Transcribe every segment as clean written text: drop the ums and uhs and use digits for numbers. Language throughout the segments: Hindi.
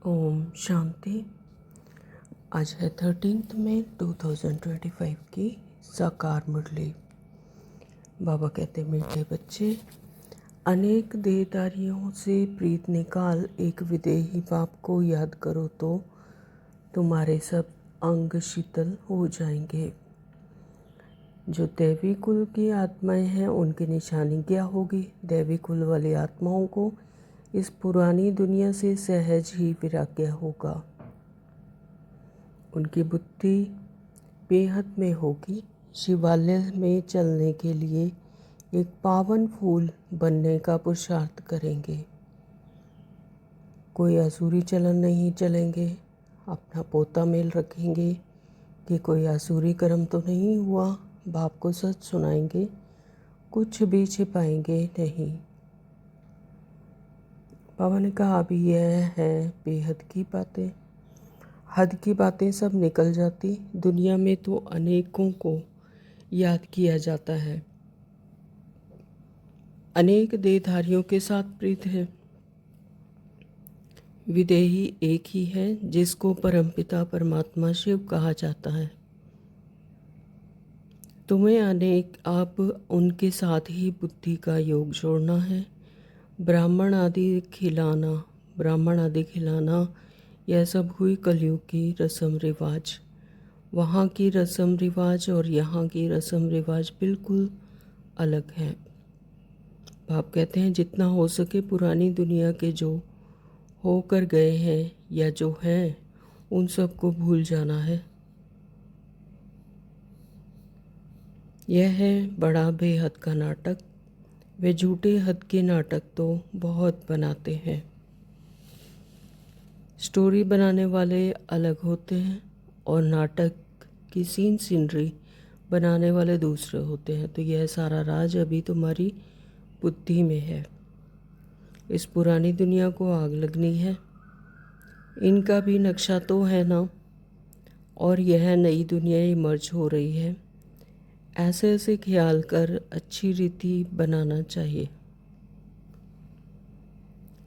ओम शांति। आज है 13 मई 2025 की साकार मुरली। बाबा कहते मीठे बच्चे, अनेक देहधारियों से प्रीत निकाल एक विदेही बाप को याद करो तो तुम्हारे सब अंग शीतल हो जाएंगे। जो दैवी कुल की आत्माएं हैं उनकी निशानी क्या होगी? दैवी कुल वाली आत्माओं को इस पुरानी दुनिया से सहज ही वैराग्य होगा। उनकी बुद्धि बेहद में होगी। शिवालय में चलने के लिए एक पावन फूल बनने का पुरुषार्थ करेंगे। कोई आसुरी चलन नहीं चलेंगे। अपना पोता मेल रखेंगे कि कोई आसुरी कर्म तो नहीं हुआ। बाप को सच सुनाएंगे, कुछ भी छिपाएंगे नहीं। बाबा ने कहा अभी यह है बेहद की बातें। हद की बातें सब निकल जाती। दुनिया में तो अनेकों को याद किया जाता है, अनेक देहधारियों के साथ प्रीत है। विदेही एक ही है जिसको परमपिता परमात्मा शिव कहा जाता है। तुम्हें अनेक आप उनके साथ ही बुद्धि का योग जोड़ना है। ब्राह्मण आदि खिलाना यह सब हुई कलयुग की रस्म रिवाज। वहाँ की रस्म रिवाज और यहाँ की रस्म रिवाज बिल्कुल अलग है। बाप कहते हैं जितना हो सके पुरानी दुनिया के जो होकर गए हैं या जो हैं उन सबको भूल जाना है। यह है बड़ा बेहद का नाटक। वे झूठे हद के नाटक तो बहुत बनाते हैं। स्टोरी बनाने वाले अलग होते हैं और नाटक की सीनरी बनाने वाले दूसरे होते हैं। तो यह सारा राज अभी तुम्हारी बुद्धि में है। इस पुरानी दुनिया को आग लगनी है। इनका भी नक्शा तो है ना। और यह नई दुनिया इमर्ज हो रही है। ऐसे ऐसे ख्याल कर अच्छी रीति बनाना चाहिए।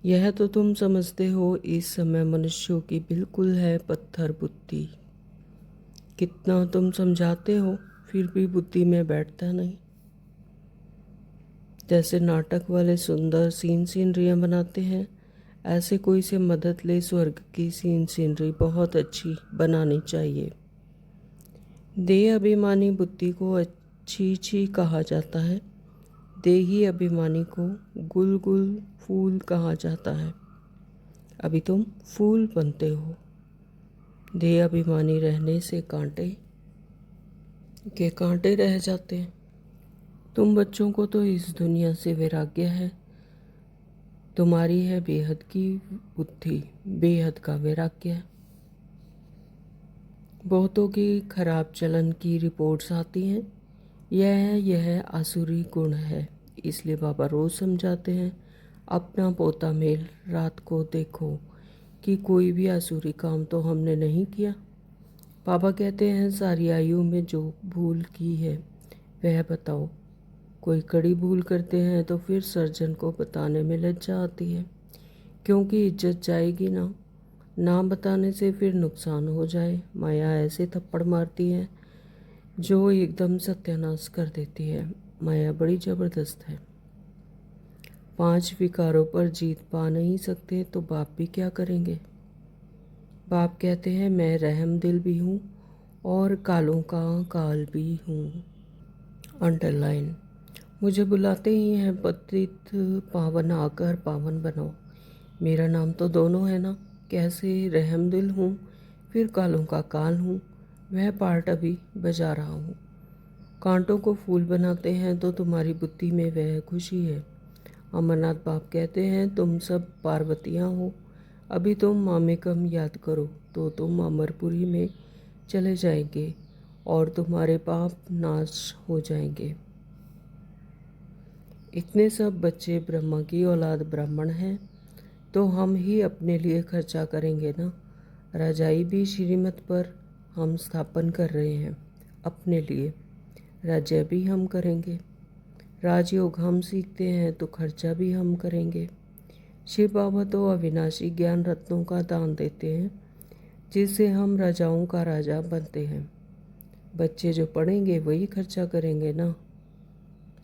यह तो तुम समझते हो इस समय मनुष्यों की बिल्कुल है पत्थर बुद्धि। कितना तुम समझाते हो फिर भी बुद्धि में बैठता नहीं। जैसे नाटक वाले सुंदर सीनरियाँ बनाते हैं, ऐसे कोई से मदद ले स्वर्ग की सीनरी बहुत अच्छी बनानी चाहिए। देह अभिमानी बुद्धि को अच्छी कहा जाता है। देही अभिमानी को गुल फूल कहा जाता है। अभी तुम फूल बनते हो। देह अभिमानी रहने से कांटे के कांटे रह जाते हैं। तुम बच्चों को तो इस दुनिया से वैराग्य है। तुम्हारी है बेहद की बुद्धि, बेहद का वैराग्य। बहुतों की खराब चलन की रिपोर्ट्स आती हैं। यह आसुरी गुण है। इसलिए बाबा रोज़ समझाते हैं अपना पोता मेल रात को देखो कि कोई भी आसुरी काम तो हमने नहीं किया। बाबा कहते हैं सारी आयु में जो भूल की है वह बताओ। कोई कड़ी भूल करते हैं तो फिर सर्जन को बताने में लज्जा आती है, क्योंकि इज्जत जाएगी ना बताने से फिर नुकसान हो जाए। माया ऐसे थप्पड़ मारती है जो एकदम सत्यानाश कर देती है। माया बड़ी ज़बरदस्त है। 5 विकारों पर जीत पा नहीं सकते तो बाप भी क्या करेंगे? बाप कहते हैं मैं रहम दिल भी हूँ और कालों का काल भी हूँ। अंडरलाइन। मुझे बुलाते ही हैं पतित पावन आकर पावन बनाओ। मेरा नाम तो दोनों है ना। कैसे रहम दिल हूँ फिर कालों का काल हूँ। वह पार्ट अभी बजा रहा हूँ। कांटों को फूल बनाते हैं तो तुम्हारी बुद्धि में वह खुशी है। अमरनाथ बाप कहते हैं तुम सब पार्वतियाँ हो। अभी तुम मामेकम याद करो तो तुम अमरपुरी में चले जाएंगे और तुम्हारे पाप नाश हो जाएंगे। इतने सब बच्चे ब्रह्मा की औलाद ब्राह्मण हैं तो हम ही अपने लिए खर्चा करेंगे ना। राजाई भी श्रीमत पर हम स्थापन कर रहे हैं अपने लिए। राज्य भी हम करेंगे। राजयोग हम सीखते हैं तो खर्चा भी हम करेंगे। शिव बाबा तो अविनाशी ज्ञान रत्नों का दान देते हैं, जिससे हम राजाओं का राजा बनते हैं। बच्चे जो पढ़ेंगे वही खर्चा करेंगे ना।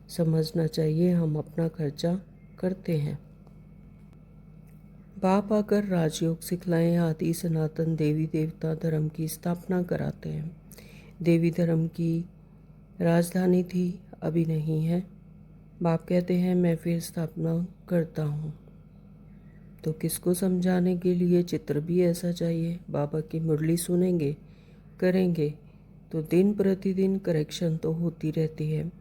समझना चाहिए हम अपना खर्चा करते हैं। बाप आकर राजयोग सिखलाएं, आदि सनातन देवी देवता धर्म की स्थापना कराते हैं। देवी धर्म की राजधानी थी, अभी नहीं है। बाप कहते हैं मैं फिर स्थापना करता हूँ। तो किसको समझाने के लिए चित्र भी ऐसा चाहिए। बाबा की मुरली सुनेंगे, करेंगे तो दिन प्रतिदिन करेक्शन तो होती रहती है।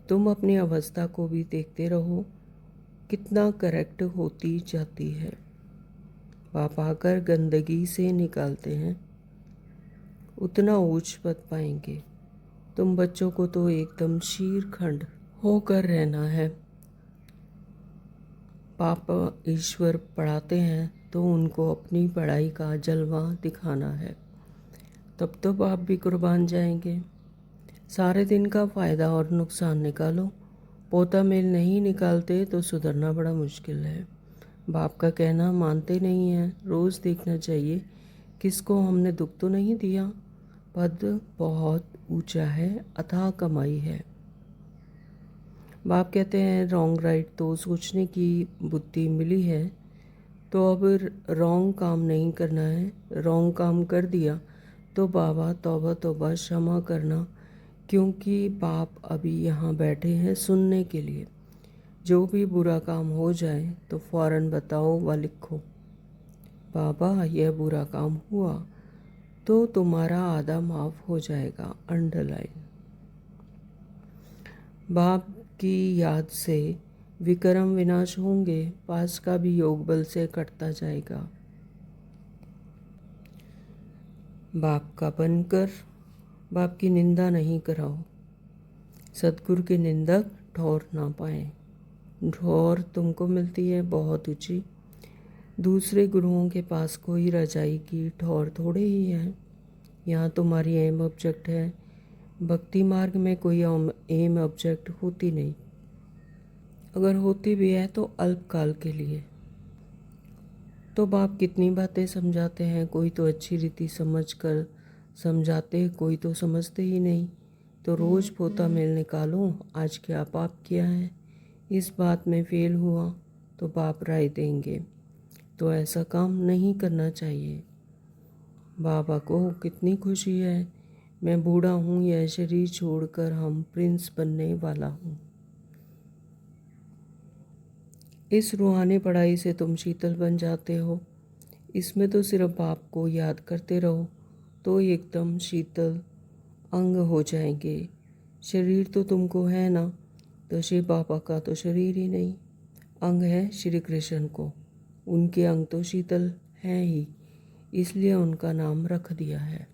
तुम अपनी अवस्था को भी देखते रहो, कितना करेक्ट होती जाती है। बाप आकर गंदगी से निकालते हैं, उतना ऊंच पद पाएंगे। तुम बच्चों को तो एकदम शीरखंड होकर रहना है। पापा ईश्वर पढ़ाते हैं तो उनको अपनी पढ़ाई का जलवा दिखाना है, तब तो बाप भी कुर्बान जाएंगे। सारे दिन का फ़ायदा और नुकसान निकालो। पोता मेल नहीं निकालते तो सुधरना बड़ा मुश्किल है। बाप का कहना मानते नहीं हैं। रोज़ देखना चाहिए किसको हमने दुख तो नहीं दिया। पद बहुत ऊंचा है, अथाह कमाई है। बाप कहते हैं रॉन्ग राइट तो सोचने की बुद्धि मिली है, तो अब रॉन्ग काम नहीं करना है। रॉन्ग काम कर दिया तो बाबा तौबा तौबा क्षमा करना, क्योंकि बाप अभी यहाँ बैठे हैं सुनने के लिए। जो भी बुरा काम हो जाए तो फ़ौरन बताओ व लिखो, बाबा यह बुरा काम हुआ, तो तुम्हारा आधा माफ़ हो जाएगा। अंडरलाइन। बाप की याद से विक्रम विनाश होंगे, पास का भी योग बल से कटता जाएगा। बाप का बनकर बाप की निंदा नहीं कराओ। सतगुरु के निंदक ठौर ना पाए। ठौर तुमको मिलती है बहुत ऊंची। दूसरे गुरुओं के पास कोई रजाई की ठौर थोड़े ही है। यहाँ तुम्हारी एम ऑब्जेक्ट है। भक्ति मार्ग में कोई एम ऑब्जेक्ट होती नहीं, अगर होती भी है तो अल्पकाल के लिए। तो बाप कितनी बातें समझाते हैं, कोई तो अच्छी रीति समझ कर समझाते, कोई तो समझते ही नहीं। तो रोज़ पोता मेल निकालो, आज क्या पाप किया है, इस बात में फेल हुआ तो बाप राय देंगे। तो ऐसा काम नहीं करना चाहिए। बाबा को कितनी खुशी है, मैं बूढ़ा हूँ, यह शरीर छोड़कर हम प्रिंस बनने वाला हूँ। इस रूहानी पढ़ाई से तुम शीतल बन जाते हो। इसमें तो सिर्फ बाप को याद करते रहो तो एकदम शीतल अंग हो जाएंगे। शरीर तो तुमको है ना, तो शिव बाबा का तो शरीर ही नहीं, अंग है श्री कृष्ण को। उनके अंग तो शीतल हैं ही, इसलिए उनका नाम रख दिया है।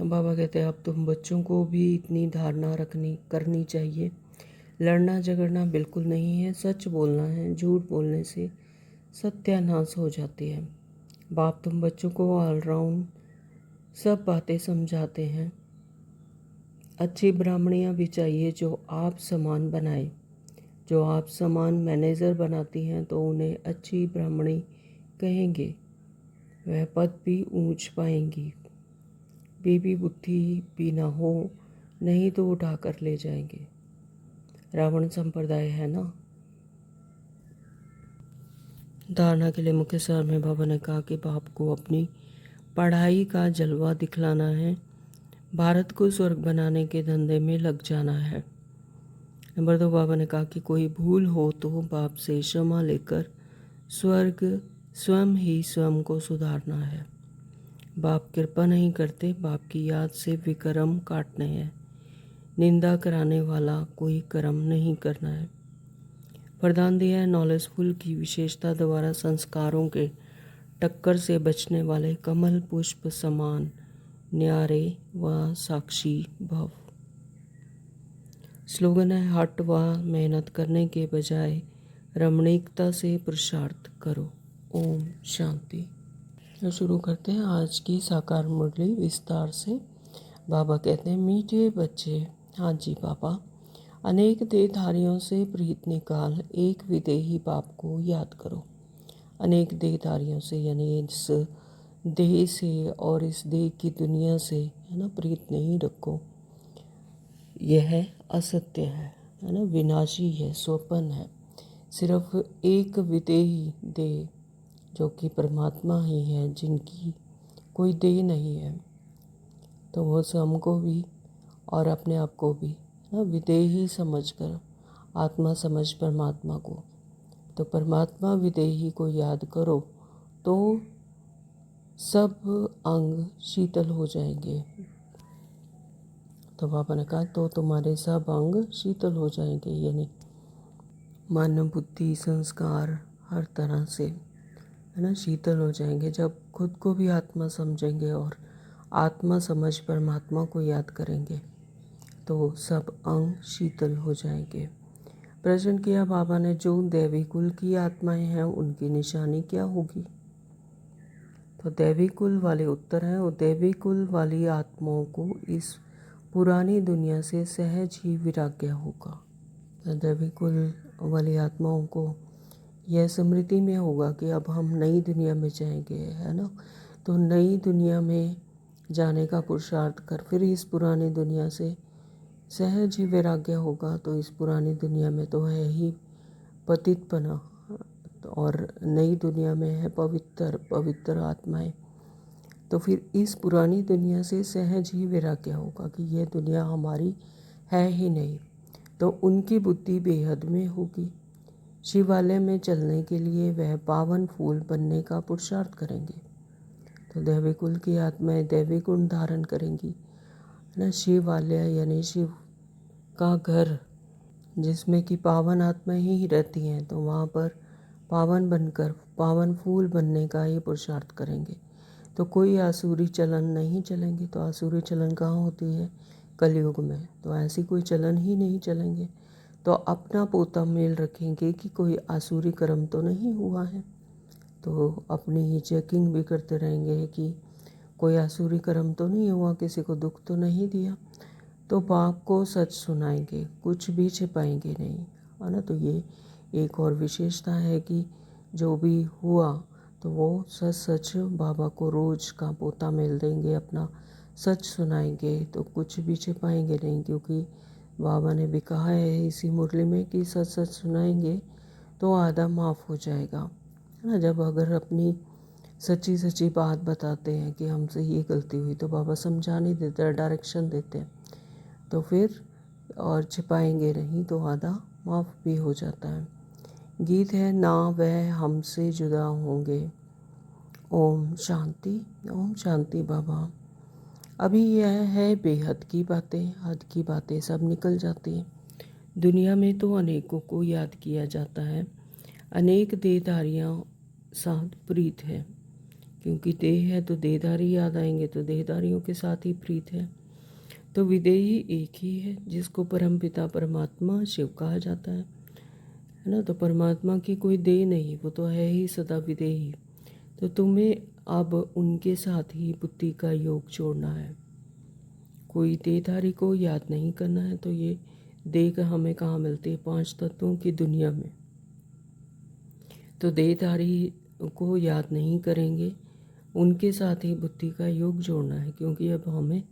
बाबा कहते हैं अब तुम बच्चों को भी इतनी धारणा करनी चाहिए। लड़ना झगड़ना बिल्कुल नहीं है, सच बोलना है। झूठ बोलने से सत्यानाश हो जाती है। बाप तुम बच्चों को ऑलराउंड सब बातें समझाते हैं। अच्छी ब्राह्मणियाँ भी चाहिए जो आप समान बनाए। जो आप समान मैनेजर बनाती हैं तो उन्हें अच्छी ब्राह्मणी कहेंगे, वह पद भी ऊंच पाएंगी। बीबी बुद्धि भी ना हो, नहीं तो उठा कर ले जाएंगे। रावण संप्रदाय है ना। धारणा के लिए मुख्य सार में बाबा ने कहा कि बाप को अपनी पढ़ाई का जलवा दिखलाना है, भारत को स्वर्ग बनाने के धंधे में लग जाना है। नंबर 2, बाबा ने कहा कि कोई भूल हो तो बाप से क्षमा लेकर स्वर्ग स्वयं ही स्वयं को सुधारना है। बाप कृपा नहीं करते, बाप की याद से विक्रम काटने हैं। निंदा कराने वाला कोई कर्म नहीं करना है। वरदान दिया है नॉलेजफुल की विशेषता द्वारा संस्कारों के टक्कर से बचने वाले कमल पुष्प समान न्यारे व साक्षी भव। स्लोगन है हट व मेहनत करने के बजाय रमणीकता से पुरुषार्थ करो। ओम शांति। तो शुरू करते हैं आज की साकार मुरली विस्तार से। बाबा कहते हैं मीठे बच्चे, हाँ जी बाबा, अनेक देहधारियों से प्रीत निकाल एक विदेही बाप को याद करो। अनेक देहधारियों से, यानी इस देह से और इस देह की दुनिया से, है ना, प्रीत नहीं रखो। यह असत्य है ना, विनाशी है, स्वपन है। सिर्फ एक विदेही देह जो कि परमात्मा ही है, जिनकी कोई देह नहीं है, तो वो स्वयं को भी और अपने आप को भी ना विदेही समझकर, आत्मा समझ परमात्मा को, तो परमात्मा विदेही को याद करो तो सब अंग शीतल हो जाएंगे। तो बाबा ने कहा तो तुम्हारे सब अंग शीतल हो जाएंगे, यानी मन, बुद्धि, संस्कार हर तरह से, है ना, शीतल हो जाएंगे जब खुद को भी आत्मा समझेंगे और आत्मा समझ परमात्मा को याद करेंगे, तो सब अंग शीतल हो जाएंगे। प्रश्न किया बाबा ने, जो दैवी कुल की आत्माएं हैं उनकी निशानी क्या होगी? तो दैवी कुल वाले उत्तर हैं, और दैवी कुल वाली आत्माओं को इस पुरानी दुनिया से सहज ही विराग्य होगा। तो दैवी कुल वाली आत्माओं को यह स्मृति में होगा कि अब हम नई दुनिया में जाएंगे, है ना, तो नई दुनिया में जाने का पुरुषार्थ कर फिर इस पुरानी दुनिया से सहज ही वैराग्य होगा। तो इस पुरानी दुनिया में तो है ही पतितपना, और नई दुनिया में है पवित्र पवित्र आत्माएं। तो फिर इस पुरानी दुनिया से सहज ही वैराग्य होगा कि यह दुनिया हमारी है ही नहीं, तो उनकी बुद्धि बेहद में होगी। शिवालय में चलने के लिए वह पावन फूल बनने का पुरुषार्थ करेंगे। तो दैवी कुल की आत्माएं दैवी गुण धारण करेंगी ना। शिवालय यानी शिव का घर, जिसमें कि पावन आत्माएं ही रहती हैं, तो वहाँ पर पावन बनकर पावन फूल बनने का ही पुरुषार्थ करेंगे। तो कोई आसुरी चलन नहीं चलेंगे। तो आसुरी चलन कहाँ होती है? कलयुग में। तो ऐसी कोई चलन ही नहीं चलेंगे। तो अपना पोता मेल रखेंगे कि कोई आसुरी कर्म तो नहीं हुआ है, तो अपनी ही चेकिंग भी करते रहेंगे कि कोई आसुरी कर्म तो नहीं हुआ, किसी को दुख तो नहीं दिया। तो बाप को सच सुनाएंगे, कुछ भी छिपाएंगे नहीं, है ना। तो ये एक और विशेषता है कि जो भी हुआ तो वो सच सच बाबा को रोज़ का पोता मेल देंगे, अपना सच सुनाएंगे, तो कुछ भी छिपाएंगे नहीं, क्योंकि बाबा ने भी कहा है इसी मुरली में कि सच सच सुनाएंगे तो आधा माफ़ हो जाएगा, है ना। जब अगर अपनी सच्ची सच्ची बात बताते हैं कि हमसे ये गलती हुई, तो बाबा समझा नहीं देते, डायरेक्शन देते हैं, तो फिर और छिपाएंगे नहीं तो आधा माफ़ भी हो जाता है। गीत है ना वह हमसे जुदा होंगे। ओम शांति, ओम शांति बाबा। अभी यह है बेहद की बातें, हद की बातें सब निकल जाती हैं। दुनिया में तो अनेकों को याद किया जाता है, अनेक देहधारियाँ साथ प्रीत है, क्योंकि देह है तो देहधारी याद आएंगे, तो देहधारियों के साथ ही प्रीत है। तो विदेही एक ही है, जिसको परमपिता परमात्मा शिव कहा जाता है ना। तो परमात्मा की कोई देह नहीं, वो तो है ही सदा विदेही। तो तुम्हें अब उनके साथ ही बुद्धि का योग जोड़ना है, कोई देहधारी को याद नहीं करना है। तो ये देह हमें कहाँ मिलती है? 5 तत्वों की दुनिया में। तो देहधारी को याद नहीं करेंगे, उनके साथ ही बुद्धि का योग जोड़ना है, क्योंकि अब हमें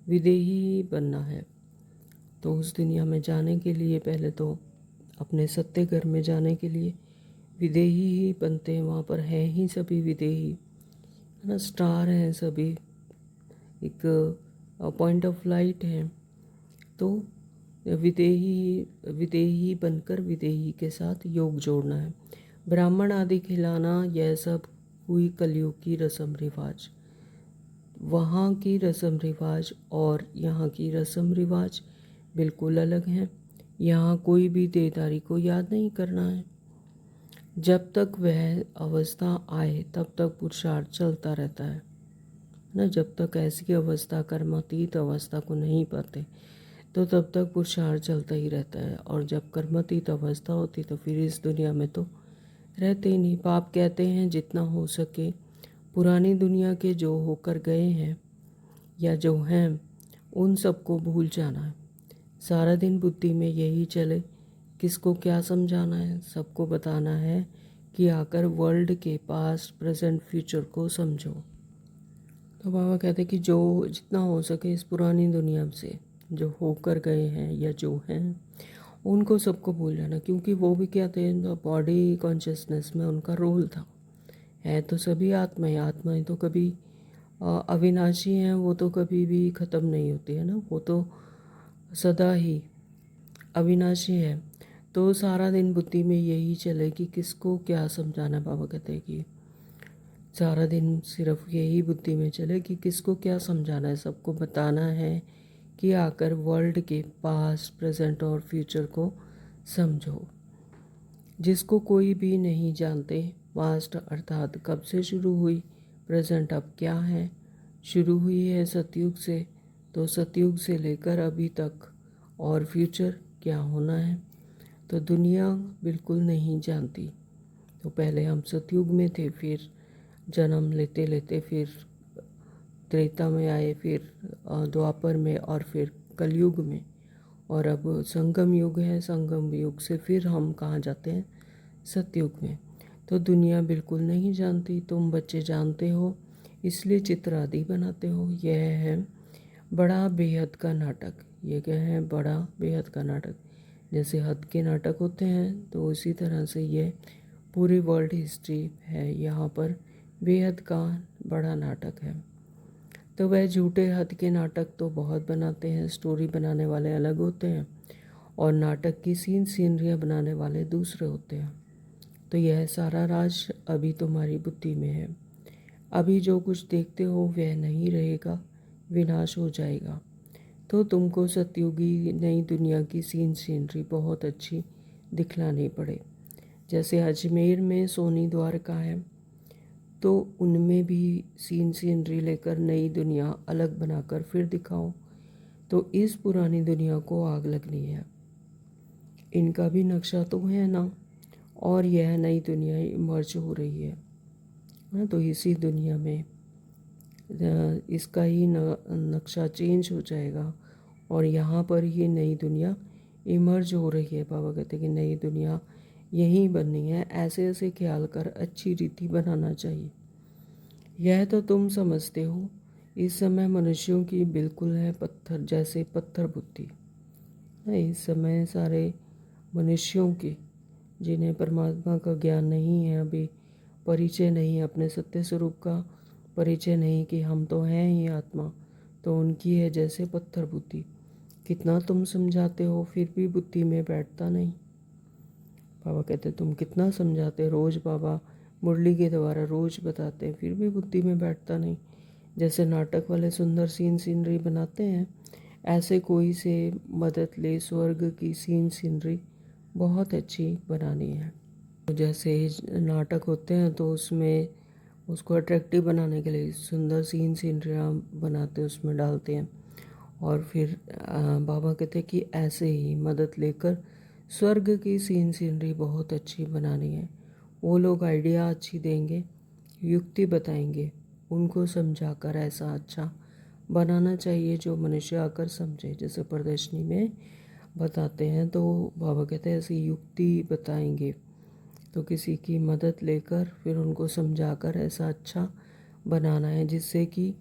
विदेही ही बनना है। तो उस दुनिया में जाने के लिए पहले तो अपने सत्य घर में जाने के लिए विदेही ही बनते हैं। वहाँ पर है ही सभी विदेही, है ना, स्टार हैं सभी, एक पॉइंट ऑफ लाइट है। तो विदेही बनकर विदेही के साथ योग जोड़ना है। ब्राह्मण आदि खिलाना, यह सब हुई कलयुग की रस्म रिवाज। वहाँ की रस्म रिवाज और यहाँ की रस्म रिवाज बिल्कुल अलग हैं। यहाँ कोई भी देहधारी को याद नहीं करना है। जब तक वह अवस्था आए तब तक पुरुषार्थ चलता रहता है ना। जब तक ऐसी अवस्था, कर्मातीत अवस्था को नहीं पाते, तो तब तक पुरुषार्थ चलता ही रहता है। और जब कर्मातीत अवस्था होती तो फिर इस दुनिया में तो रहते ही नहीं। पाप कहते हैं जितना हो सके पुरानी दुनिया के जो होकर गए हैं या जो हैं उन सबको भूल जाना है। सारा दिन बुद्धि में यही चले, किसको क्या समझाना है, सबको बताना है कि आकर वर्ल्ड के पास्ट प्रेजेंट फ्यूचर को समझो। तो बाबा कहते कि जो जितना हो सके इस पुरानी दुनिया से जो होकर गए हैं या जो हैं उनको सबको भूल जाना, क्योंकि वो भी क्या थे, बॉडी कॉन्शियसनेस में उनका रोल था। है तो सभी आत्माएं, आत्माएं तो कभी अविनाशी हैं, वो तो कभी भी ख़त्म नहीं होती है ना, वो तो सदा ही अविनाशी है। तो सारा दिन बुद्धि में यही चले कि किसको क्या समझाना। बाबा कहते हैं कि सारा दिन सिर्फ यही बुद्धि में चले कि किसको क्या समझाना है, सबको बताना है कि आकर वर्ल्ड के पास्ट प्रेजेंट और फ्यूचर को समझो। जिसको कोई भी नहीं जानते, पास्ट अर्थात कब से शुरू हुई, प्रेजेंट अब क्या है। शुरू हुई है सतयुग से, तो सतयुग से लेकर अभी तक, और फ्यूचर क्या होना है तो दुनिया बिल्कुल नहीं जानती। तो पहले हम सतयुग में थे, फिर जन्म लेते लेते फिर त्रेता में आए, फिर द्वापर में, और फिर कलयुग में, और अब संगम युग है। संगम युग से फिर हम कहाँ जाते हैं, सतयुग में। तो दुनिया बिल्कुल नहीं जानती, तुम बच्चे जानते हो, इसलिए चित्र आदि बनाते हो। यह है बड़ा बेहद का नाटक। ये क्या है, बड़ा बेहद का नाटक। जैसे हद के नाटक होते हैं तो उसी तरह से ये पूरी वर्ल्ड हिस्ट्री है, यहाँ पर बेहद का बड़ा नाटक है। तो वह झूठे हद के नाटक तो बहुत बनाते हैं, स्टोरी बनाने वाले अलग होते हैं और नाटक की सीनरियाँ बनाने वाले दूसरे होते हैं। तो यह सारा राज अभी तुम्हारी बुद्धि में है। अभी जो कुछ देखते हो वह नहीं रहेगा, विनाश हो जाएगा। तो तुमको सतयुगी नई दुनिया की सीनरी बहुत अच्छी दिखलानी पड़े। जैसे अजमेर में सोनी द्वारका है, तो उनमें भी सीनरी लेकर नई दुनिया अलग बनाकर फिर दिखाओ। तो इस पुरानी दुनिया को आग लगनी है, इनका भी नक्शा तो है ना, और यह नई दुनिया इमर्ज हो रही है ना, तो इसी दुनिया में इसका ही नक्शा चेंज हो जाएगा और यहाँ पर ये नई दुनिया इमर्ज हो रही है। बाबा कहते हैं कि नई दुनिया यहीं बननी है, ऐसे ऐसे ख्याल कर अच्छी रीति बनाना चाहिए। यह तो तुम समझते हो, इस समय मनुष्यों की बिल्कुल है पत्थर जैसे पत्थर बुद्धि। इस समय सारे मनुष्यों की, जिन्हें परमात्मा का ज्ञान नहीं है, अभी परिचय नहीं है, अपने सत्य स्वरूप का परिचय नहीं कि हम तो हैं ही आत्मा, तो उनकी है जैसे पत्थर बुद्धि। कितना तुम समझाते हो फिर भी बुद्धि में बैठता नहीं। बाबा कहते तुम कितना समझाते, रोज़ बाबा मुरली के द्वारा रोज़ बताते हैं, फिर भी बुद्धि में बैठता नहीं। जैसे नाटक वाले सुंदर सीनरी बनाते हैं, ऐसे कोई से मदद ले, स्वर्ग की सीनरी बहुत अच्छी बनानी है। जैसे नाटक होते हैं तो उसमें उसको अट्रैक्टिव बनाने के लिए सुंदर सीनरियाँ बनाते हैं, उसमें डालते हैं। और फिर बाबा कहते हैं कि ऐसे ही मदद लेकर स्वर्ग की सीनरी बहुत अच्छी बनानी है। वो लोग आइडिया अच्छी देंगे, युक्ति बताएंगे, उनको समझाकर ऐसा अच्छा बनाना चाहिए जो मनुष्य आकर समझे। जैसे प्रदर्शनी में बताते हैं तो बाबा कहते हैं ऐसी युक्ति बताएंगे, तो किसी की मदद लेकर फिर उनको समझाकर ऐसा अच्छा बनाना है जिससे कि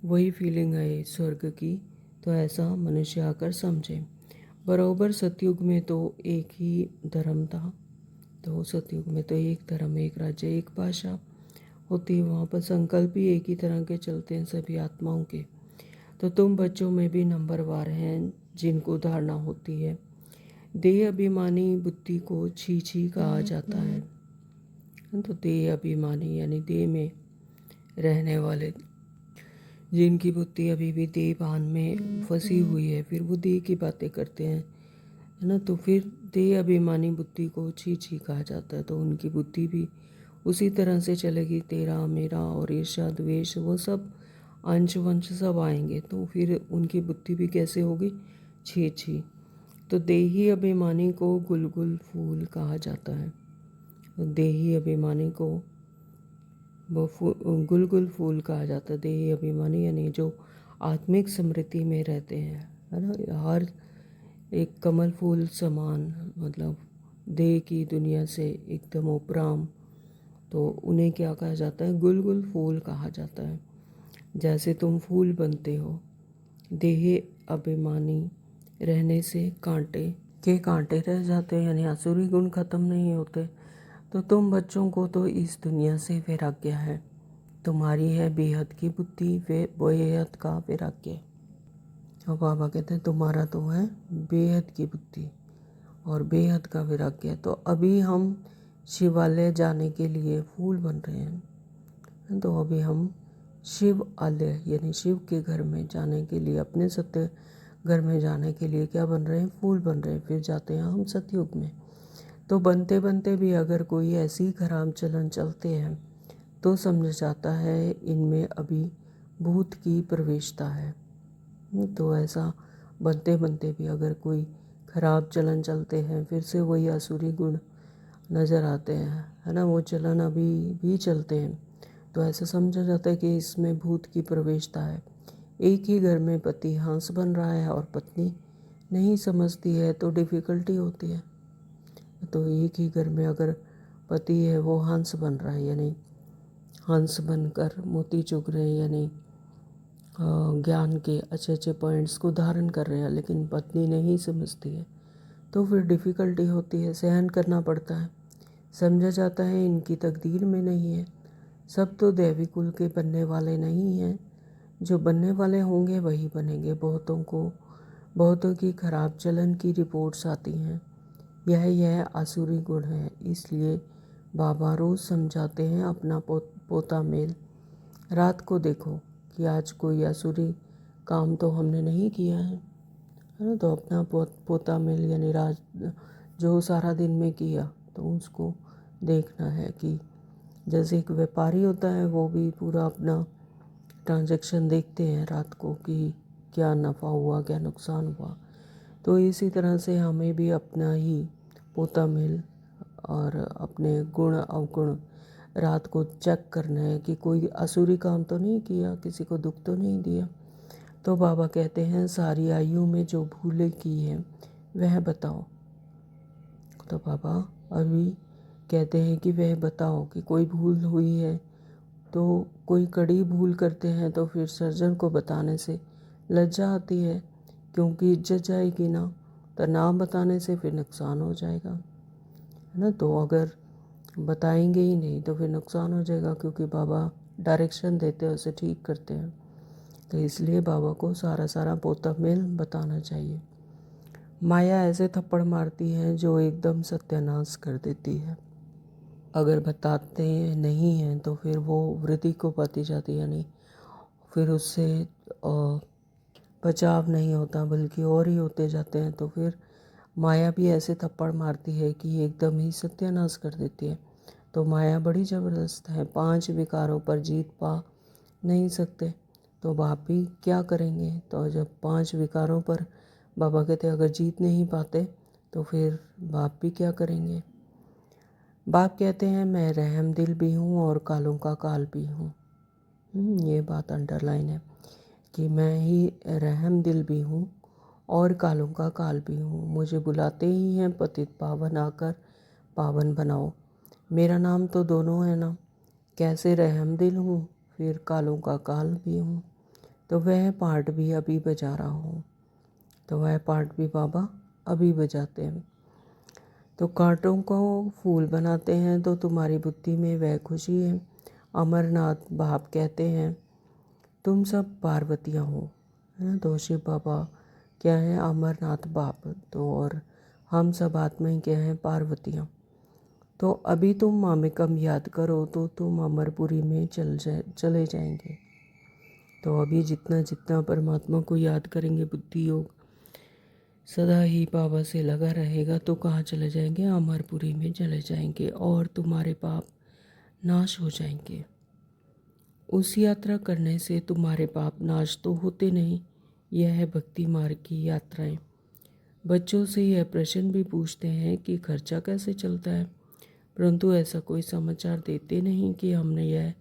वही फीलिंग आए स्वर्ग की, तो ऐसा मनुष्य आकर समझे। बराबर सतयुग में तो एक ही धर्म था, तो सतयुग में तो एक धर्म, एक राज्य, एक भाषा होती है, वहाँ पर संकल्प भी एक ही तरह के चलते हैं सभी आत्माओं के। तो तुम बच्चों में भी नंबरवार हैं जिनको धारणा होती है। देह अभिमानी बुद्धि को छी कहा जाता है। तो देह अभिमानी यानी देह में रहने वाले, जिनकी बुद्धि अभी भी देह भान में फंसी हुई है, फिर वो देह की बातें करते हैं, है ना, तो फिर देह अभिमानी बुद्धि को छी कहा जाता है। तो उनकी बुद्धि भी उसी तरह से चलेगी, तेरा मेरा और ईर्ष्या द्वेष वो सब अंश वंश सब आएंगे, तो फिर उनकी बुद्धि भी कैसे होगी, छी। तो देही अभिमानी को गुलगुल फूल कहा जाता है। तो देही अभिमानी को वो गुलगुल फूल कहा जाता है। देही अभिमानी यानी जो आत्मिक स्मृति में रहते हैं, है ना, हर एक कमल फूल समान, मतलब देह की दुनिया से एकदम उपराम तो उन्हें क्या कहा जाता है? गुलगुल फूल कहा जाता है। जैसे तुम फूल बनते हो, देह अभिमानी रहने से कांटे के कांटे रह जाते हैं, यानी आसुरी गुण खत्म नहीं होते। तो तुम बच्चों को तो इस दुनिया से वैराग्य है, तुम्हारी है बेहद की बुद्धि, वे बेहद का वैराग्य। और बाबा कहते हैं तुम्हारा तो है बेहद की बुद्धि और बेहद का वैराग्य। तो अभी हम शिवालय जाने के लिए फूल बन रहे हैं। तो अभी हम शिव आलय यानी शिव के घर में जाने के लिए, अपने सत्य घर में जाने के लिए क्या बन रहे हैं? फूल बन रहे हैं। फिर जाते हैं हम सतयुग में। तो बनते बनते भी अगर कोई ऐसी खराब चलन चलते हैं तो समझ जाता है इनमें अभी भूत की प्रवेशता है। तो ऐसा बनते बनते भी अगर कोई खराब चलन चलते हैं, फिर से वही आसुरी गुण नज़र आते हैं, है ना, वो चलन अभी भी चलते हैं, तो ऐसा समझा जाता है कि इसमें भूत की प्रवेशता है। एक ही घर में पति हंस बन रहा है और पत्नी नहीं समझती है तो डिफ़िकल्टी होती है। तो एक ही घर में अगर पति है वो हंस बन रहा है, यानी हंस बनकर मोती चुग रहे हैं, यानी ज्ञान के अच्छे अच्छे पॉइंट्स को धारण कर रहे हैं, लेकिन पत्नी नहीं समझती है तो फिर डिफ़िकल्टी होती है, सहन करना पड़ता है। समझा जाता है इनकी तकदीर में नहीं है। सब तो दैवी कुल के बनने वाले नहीं हैं, जो बनने वाले होंगे वही बनेंगे। बहुतों की खराब चलन की रिपोर्ट्स आती हैं। यह आसुरी गुण है, इसलिए बाबा रोज़ समझाते हैं अपना पोता मेल रात को देखो कि आज कोई आसुरी काम तो हमने नहीं किया है ना। तो अपना पोता मेल यानी राज जो सारा दिन में किया तो उसको देखना है कि जैसे एक व्यापारी होता है वो भी पूरा अपना ट्रांजैक्शन देखते हैं रात को कि क्या नफ़ा हुआ क्या नुकसान हुआ। तो इसी तरह से हमें भी अपना ही पोता मेल और अपने गुण अवगुण रात को चेक करना है कि कोई असुरी काम तो नहीं किया, किसी को दुख तो नहीं दिया। तो बाबा कहते हैं सारी आयु में जो भूलें की हैं वह बताओ। तो बाबा अभी कहते हैं कि वह बताओ कि कोई भूल हुई है तो कोई कड़ी भूल करते हैं तो फिर सर्जन को बताने से लज्जा आती है, क्योंकि इज्जत जाएगी ना, तो नाम बताने से फिर नुकसान हो जाएगा, है ना। तो अगर बताएंगे ही नहीं तो फिर नुकसान हो जाएगा, क्योंकि बाबा डायरेक्शन देते हैं, उसे ठीक करते हैं। तो इसलिए बाबा को सारा पोता मेल बताना चाहिए। माया ऐसे थप्पड़ मारती है जो एकदम सत्यानाश कर देती है। अगर बताते नहीं हैं तो फिर वो वृद्धि को पाती जाती है, यानी फिर उससे बचाव नहीं होता बल्कि और ही होते जाते हैं। तो फिर माया भी ऐसे थप्पड़ मारती है कि एकदम ही सत्यानाश कर देती है। तो माया बड़ी ज़बरदस्त है, 5 विकारों पर जीत पा नहीं सकते। तो बाप भी क्या करेंगे? तो जब 5 विकारों पर बाबा कहते अगर जीत नहीं पाते तो फिर बाप भी क्या करेंगे? बाप कहते हैं मैं रहम दिल भी हूँ और कालों का काल भी हूँ। ये बात अंडरलाइन है कि मैं ही रहम दिल भी हूँ और कालों का काल भी हूँ। मुझे बुलाते ही हैं पतित पावन आकर पावन बनाओ। मेरा नाम तो दोनों है ना, कैसे रहम दिल हूँ फिर कालों का काल भी हूँ। तो वह पार्ट भी अभी बजा रहा हूँ। तो वह पार्ट भी बाबा अभी बजाते हैं। तो कांटों को फूल बनाते हैं तो तुम्हारी बुद्धि में वह खुशी है। अमरनाथ बाप कहते हैं तुम सब पार्वतियाँ हो, है ना। तो शिव बाबा क्या है? अमरनाथ बाप। तो और हम सब आत्माएं क्या हैं? पार्वतियाँ। तो अभी तुम मामेकम याद करो तो तुम अमरपुरी में चले जाएंगे। तो अभी जितना जितना परमात्मा को याद करेंगे, बुद्धि योग सदा ही बाबा से लगा रहेगा, तो कहाँ चले जाएंगे? अमरपुरी में चले जाएंगे और तुम्हारे पाप नाश हो जाएंगे। उस यात्रा करने से तुम्हारे पाप नाश तो होते नहीं। यह है भक्ति मार्ग की यात्राएं। बच्चों से यह प्रश्न भी पूछते हैं कि खर्चा कैसे चलता है, परंतु ऐसा कोई समाचार देते नहीं कि हमने यह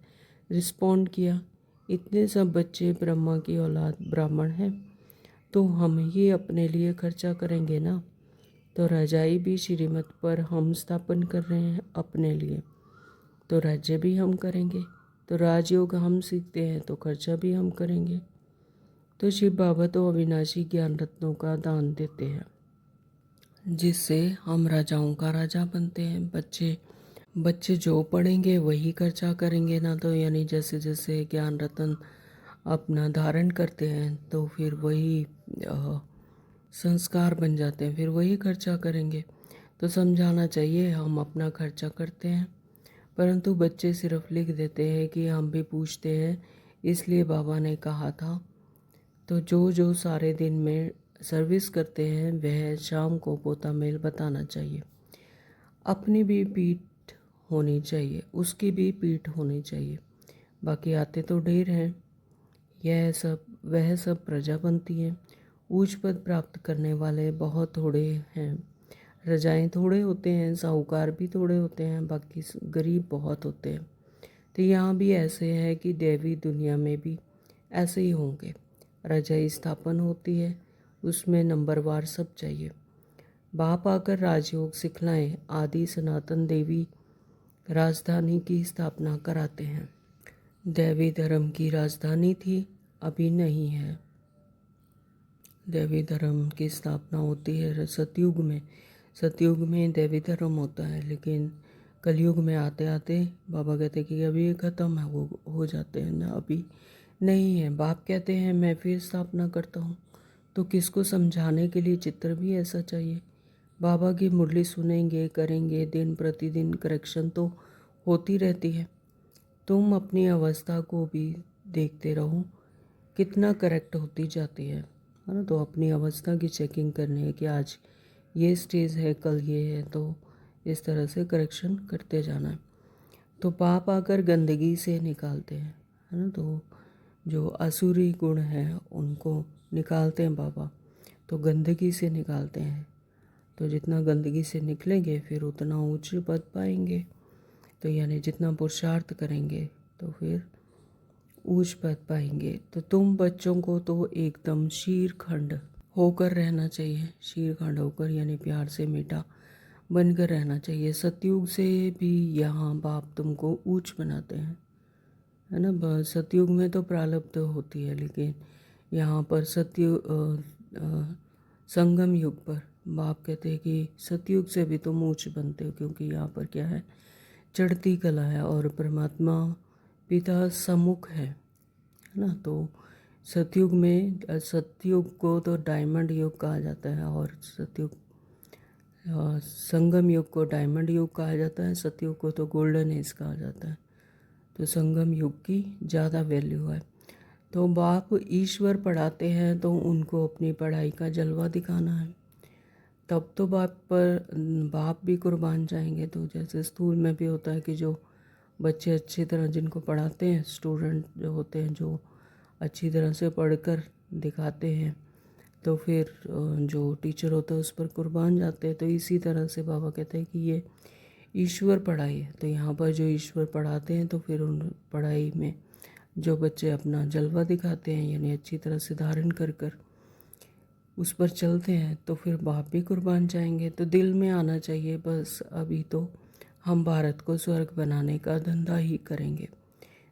रिस्पॉन्ड किया। इतने सब बच्चे ब्रह्मा की औलाद ब्राह्मण हैं तो हम ही अपने लिए खर्चा करेंगे ना। तो रजाई भी श्रीमत पर हम स्थापन कर रहे हैं अपने लिए। तो राज्य भी हम करेंगे, तो राजयोग हम सीखते हैं तो खर्चा भी हम करेंगे। तो शिव बाबा तो अविनाशी ज्ञान रत्नों का दान देते हैं, जिससे हम राजाओं का राजा बनते हैं। बच्चे जो पढ़ेंगे वही खर्चा करेंगे ना, तो यानी जैसे जैसे ज्ञान रत्न अपना धारण करते हैं तो फिर वही संस्कार बन जाते हैं, फिर वही खर्चा करेंगे। तो समझाना चाहिए हम अपना खर्चा करते हैं, परंतु बच्चे सिर्फ लिख देते हैं कि हम भी पूछते हैं, इसलिए बाबा ने कहा था। तो जो सारे दिन में सर्विस करते हैं वह शाम को पोता मेल बताना चाहिए। अपनी भी पीठ होनी चाहिए, उसकी भी पीठ होनी चाहिए। बाकी आते तो ढेर हैं, वह सब प्रजा बनती हैं। ऊंच पद प्राप्त करने वाले बहुत थोड़े हैं, रजाएं थोड़े होते हैं, साहूकार भी थोड़े होते हैं, बाकी गरीब बहुत होते हैं। तो यहाँ भी ऐसे है कि दैवी दुनिया में भी ऐसे ही होंगे। रजाई स्थापन होती है, उसमें नंबरवार सब चाहिए। बाप आकर राजयोग सिखलाएं, आदि सनातन देवी राजधानी की स्थापना कराते हैं। दैवी धर्म की राजधानी थी, अभी नहीं है। दैवी धर्म की स्थापना होती है सतयुग में। सतयुग में दैवी धर्म होता है, लेकिन कलयुग में आते आते बाबा कहते कि अभी ये ख़त्म है, वो हो जाते हैं ना, अभी नहीं है। बाप कहते हैं मैं फिर स्थापना करता हूँ, तो किसको समझाने के लिए चित्र भी ऐसा चाहिए। बाबा की मुरली सुनेंगे, करेंगे, दिन प्रतिदिन करेक्शन तो होती रहती है। तुम अपनी अवस्था को भी देखते रहो, कितना करेक्ट होती जाती है ना। तो अपनी अवस्था की चेकिंग करनी है कि आज ये स्टेज है, कल ये है, तो इस तरह से करेक्शन करते जाना है। तो पाप आकर गंदगी से निकालते हैं, है ना। तो जो आसुरी गुण हैं उनको निकालते हैं बाबा, तो गंदगी से निकालते हैं। तो जितना गंदगी से निकलेंगे फिर उतना ऊंच पद पाएंगे। तो यानी जितना पुरुषार्थ करेंगे तो फिर ऊंच पद पाएंगे। तो तुम बच्चों को तो एकदम शीरखंड होकर रहना चाहिए, शीरखंड होकर यानी प्यार से मीठा बनकर रहना चाहिए। सतयुग से भी यहाँ बाप तुमको ऊंच बनाते हैं, है ना। सतयुग में तो प्रारब्ध होती है, लेकिन यहाँ पर संगम युग पर बाप कहते हैं कि सतयुग से भी तुम ऊंच बनते हो, क्योंकि यहाँ पर क्या है, चढ़ती कला है और परमात्मा पिता सम्मुख है ना। तो सतयुग को तो डायमंड युग कहा जाता है, और संगम युग को डायमंड युग कहा जाता है, सतयुग को तो गोल्डन एज कहा जाता है। तो संगम युग की ज़्यादा वैल्यू है। तो बाप ईश्वर पढ़ाते हैं तो उनको अपनी पढ़ाई का जलवा दिखाना है, तब तो बाप भी कुर्बान जाएंगे। तो जैसे स्कूल में भी होता है कि जो बच्चे अच्छी तरह जिनको पढ़ाते हैं, स्टूडेंट जो होते हैं जो अच्छी तरह से पढ़कर दिखाते हैं, तो फिर जो टीचर होता है उस पर कुर्बान जाते हैं। तो इसी तरह से बाबा कहते हैं कि ये ईश्वर पढ़ाई है। तो यहाँ पर जो ईश्वर पढ़ाते हैं तो फिर उन पढ़ाई में जो बच्चे अपना जलवा दिखाते हैं, यानी अच्छी तरह से धारण कर कर उस पर चलते हैं, तो फिर बाप भी कुर्बान जाएंगे। तो दिल में आना चाहिए बस अभी तो हम भारत को स्वर्ग बनाने का धंधा ही करेंगे।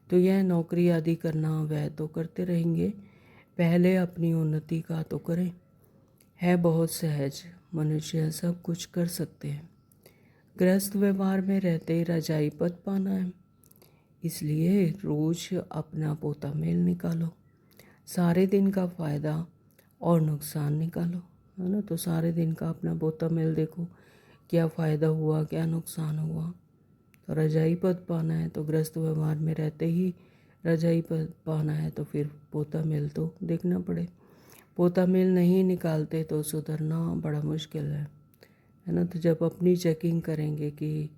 तो यह नौकरी आदि करना वह तो करते रहेंगे, पहले अपनी उन्नति का तो करें। है बहुत सहज, मनुष्य सब कुछ कर सकते हैं। गृहस्थ व्यवहार में रहते रजाई पद पाना है, इसलिए रोज अपना पोता मेल निकालो, सारे दिन का फ़ायदा और नुकसान निकालो, है ना। तो सारे दिन का अपना पोता मेल देखो, क्या फ़ायदा हुआ, क्या नुकसान हुआ। तो रजाई पद पाना है तो गृहस्थ व्यवहार में रहते ही रजाई पद पाना है, तो फिर पोता मेल तो देखना पड़े। पोता मेल नहीं निकालते तो सुधरना बड़ा मुश्किल है ना। तो जब अपनी चेकिंग करेंगे कि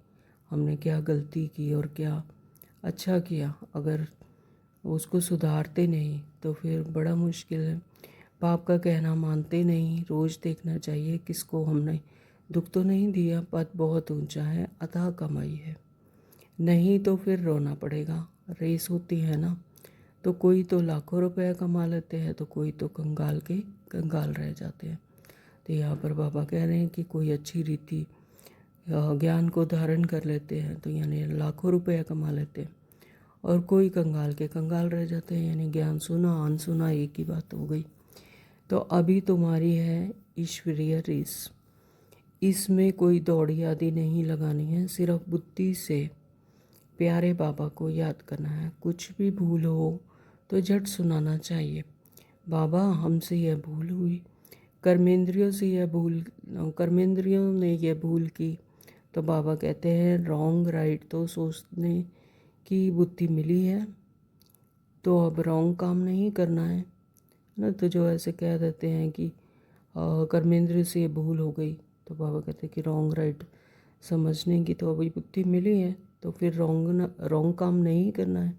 हमने क्या गलती की और क्या अच्छा किया, अगर उसको सुधारते नहीं तो फिर बड़ा मुश्किल है। बाप का कहना मानते नहीं, रोज़ देखना चाहिए किसको हमने दुख तो नहीं दिया। पद बहुत ऊंचा है, अथाह कमाई है, नहीं तो फिर रोना पड़ेगा। रेस होती है ना, तो कोई तो लाखों रुपया कमा लेते हैं, तो कोई तो कंगाल के कंगाल रह जाते हैं। तो यहाँ पर बाबा कह रहे हैं कि कोई अच्छी रीति ज्ञान को धारण कर लेते हैं तो यानी लाखों रुपया कमा लेते हैं, और कोई कंगाल के कंगाल रह जाते हैं, यानी ज्ञान सुना अनसुना एक ही बात हो गई। तो अभी तुम्हारी है ईश्वरीय रीस, इसमें कोई दौड़ी आदि नहीं लगानी है, सिर्फ बुद्धि से प्यारे बाबा को याद करना है। कुछ भी भूल हो तो झट सुनाना चाहिए, बाबा हमसे यह भूल हुई, कर्मेंद्रियों ने यह भूल की। तो बाबा कहते हैं रॉन्ग राइट तो सोचने की बुद्धि मिली है, तो अब रॉन्ग काम नहीं करना है ना। तो जो ऐसे कह देते हैं कि कर्मेंद्रिय से ये भूल हो गई, तो बाबा कहते हैं कि रॉन्ग राइट समझने की तो अभी बुद्धि मिली है, तो फिर रॉन्ग काम नहीं करना है।